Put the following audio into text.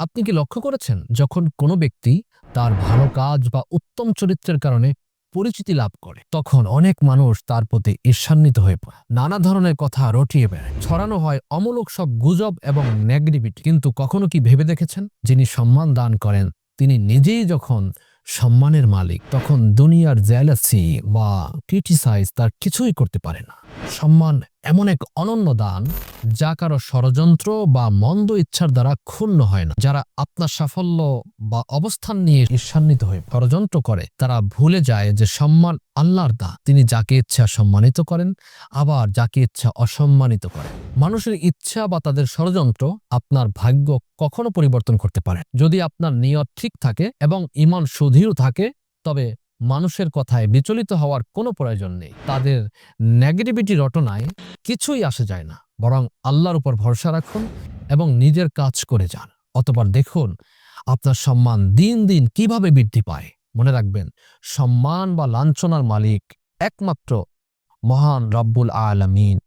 আপনি কি লক্ষ্য করেছেন যখন কোনো ব্যক্তি তার ভালো কাজ বা উত্তম চরিত্রের কারণে পরিচিতি লাভ করে তখন অনেক মানুষ তার প্রতি ঈর্ষান্বিত হয়ে পড়ে, নানা ধরনের কথা রটিয়ে বেড়ায়, ছড়ানো হয় অমূলক সব গুজব এবং নেগেটিভিটি। কিন্তু কখনো কি ভেবে দেখেছেন, যিনি সম্মান দান করেন তিনি নিজেই যখন সম্মানের মালিক, তখন দুনিয়ার জেলাসি বা ক্রিটিসাইজ তার কিছুই করতে পারে না। সম্মান এমন এক অনন্য দান যা কারো ষড়যন্ত্র বা মন্দ ইচ্ছার দ্বারা ক্ষুণ্ণ হয় না। যারা আপনার সাফল্য বা অবস্থান নিয়ে ঈর্ষান্বিত হয়ে ষড়যন্ত্র করে তারা ভুলে যায় যে সম্মান আল্লাহর দান। তিনি যাকে ইচ্ছা সম্মানিত করেন, আবার যাকে ইচ্ছা অসম্মানিত করেন। মানুষের ইচ্ছা বা তাদের ষড়যন্ত্র আপনার ভাগ্য কখনো পরিবর্তন করতে পারে। যদি আপনার নিয়ত ঠিক থাকে এবং ঈমান সুদৃঢ় থাকে, তবে মানুষের কথায় বিচলিত হওয়ার কোনো প্রয়োজন নেই। তাদের নেগেটিভিটি রটনায় কিছুই আসে যায় না, বরং আল্লাহর উপর ভরসা রাখুন এবং নিজের কাজ করে যান। অতঃপর দেখুন আপনার সম্মান দিন দিন কিভাবে বৃদ্ধি পায়। মনে রাখবেন, সম্মান বা লাঞ্ছনার মালিক একমাত্র মহান রব্বুল আলামিন।